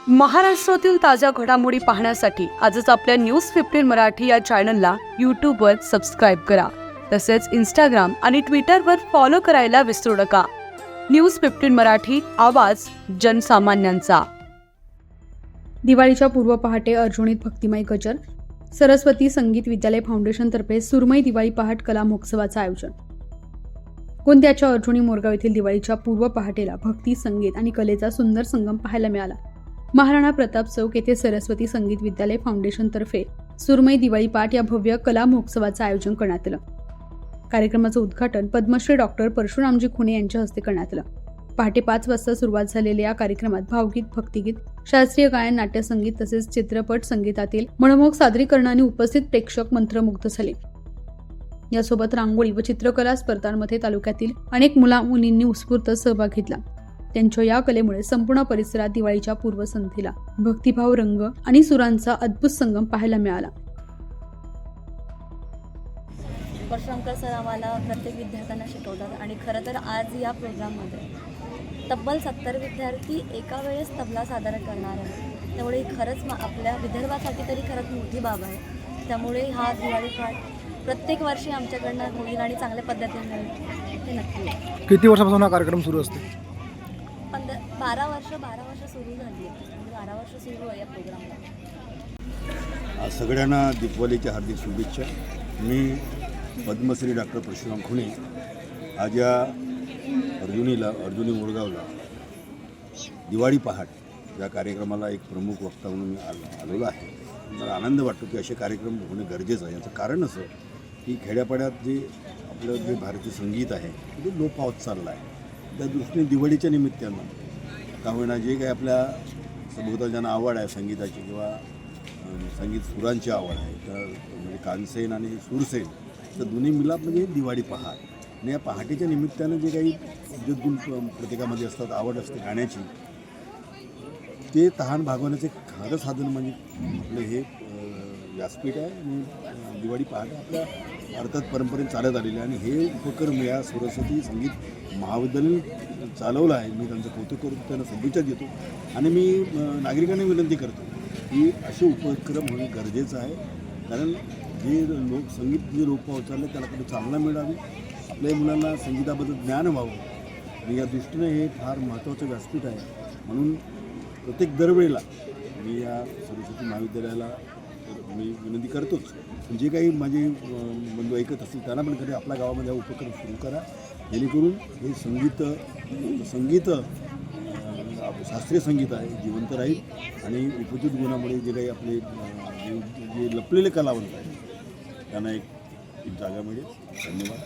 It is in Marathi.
महाराष्ट्रातील ताज्या घडामोडी पाहण्यासाठी आजच आपल्या न्यूज 15 मराठी या चॅनलला यूट्यूबवर सबस्क्राईब करा. तसेच इंस्टाग्राम आणि ट्विटरवर फॉलो करायला विसरू नका. न्यूज 15 मराठी, आवाज जनसामान्यांचा. दिवाळीच्या पूर्व पहाटे अर्जुनीत भक्तिमय गजर. सरस्वती संगीत विद्यालय फाउंडेशनतर्फे सुरमई दिवाळी पहाट कला महोत्सवाचं आयोजन. गोंदियाच्या अर्जुनी मोरगाव येथील दिवाळीच्या पूर्व पहाटेला भक्ती, संगीत आणि कलेचा सुंदर संगम पाहायला मिळाला. महाराणा प्रताप चौक येथे सरस्वती संगीत विद्यालय फाउंडेशनतर्फे सुरमई दिवाळी पाठ या भव्य कला महोत्सवाचं आयोजन करण्यात आलं. कार्यक्रमाचं उद्घाटन पद्मश्री डॉक्टर परशुरामजी खुणे यांच्या हस्ते करण्यात आलं. पहाटे 5 वाजता सुरुवात झालेल्या या कार्यक्रमात भावगीत, भक्तिगीत, शास्त्रीय गायन, नाट्यसंगीत तसेच चित्रपट संगीतातील मनमोहक सादरीकरणाने उपस्थित प्रेक्षक मंत्रमुग्ध झाले. यासोबत रांगोळी व चित्रकला स्पर्धांमध्ये तालुक्यातील अनेक मुला-मुलींनी उत्स्फूर्त सहभाग घेतला. त्यांच्या या कलेमुळे संपूर्ण परिसरात दिवाळीच्या पूर्वसंध्येला भक्तिभाव, रंग आणि सुरांचा अद्भुत संगम पाहायला मिळाला. परशुरामकर सर आम्हाला प्रत्येक विद्यार्थ्यांना शिकवतात आणि खरं तर आज या प्रोग्राममध्ये तब्बल 70 विद्यार्थी एका वेळेस तबला सादर करणार आहेत. त्यामुळे खरंच आपल्या विदर्भासाठी तरी खरंच मोठी बाब आहे. त्यामुळे हा दिवाळी पाठ प्रत्येक वर्षी आमच्याकडनं होईल आणि चांगल्या पद्धतीने होईल हे नक्की आहे. किती वर्षापासून हा कार्यक्रम सुरू असतो? 12 वर्ष सुरू झाली आहे. म्हणजे 12 वर्ष सुरू आहे या प्रोग्रामला. सगळ्यांना दीपावलीच्या हार्दिक शुभेच्छा. मी पद्मश्री डॉक्टर परशुराम खुणे आज या अर्जुनी मोरगावला दिवाळी पहाट या कार्यक्रमाला एक प्रमुख वक्ता म्हणून मी आलेलो आहे. मला आनंद वाटतो की असे कार्यक्रम होणे गरजेचं आहे. याचं कारण असं की खेड्यापाड्यात जे आपलं जे भारतीय संगीत आहे ते लोप पावत चाललं आहे. त्या दृष्टीने दिवाळीच्या निमित्तानं का होईना जे काही आपल्या सभोवताल ज्यांना आवड आहे संगीताची किंवा संगीत सुरांची आवड आहे तर म्हणजे कानसेन आणि सुरसेन तर दोन्ही मिलाप म्हणजे दिवाळी पहाट. आणि या पहाटेच्या निमित्तानं जे काही गुण प्रत्येकामध्ये असतात, आवड असते गाण्याची, ते तहान भागवण्याचे खरं साधन म्हणजे आपलं हे व्यासपीठ आहे. आणि दिवाळी पहाट आपल्या भारतात परंपरेने चालत आलेली आहे आणि हे उपक्रम या सरस्वती संगीत महाविद्यालयाने चालवलं आहे. मी त्यांचं कौतुक करून त्यांना शुभेच्छा देतो आणि मी नागरिकांना विनंती करतो की असे उपक्रम होणं गरजेचं आहे. कारण जे संगीत जे लोक उचलले त्याला कधी चालना मिळावी, आपल्या मुलांना संगीताबद्दल ज्ञान व्हावं आणि या दृष्टीने हे फार महत्त्वाचं व्यासपीठ आहे. म्हणून प्रत्येक दरवेळेला मी या सरस्वती महाविद्यालयाला मी विनंती करतोच. जे काही माझे बंधू ऐकत असतील त्यांना पण कधी आपल्या गावामध्ये हा उपक्रम सुरू करा, जेणेकरून हे संगीत शास्त्रीय संगीत आहे जिवंत राहील आणि उपजित गुणामुळे जे काही आपले जे लपलेले कलावंत आहेत त्यांना एक जागा मिळेल. धन्यवाद.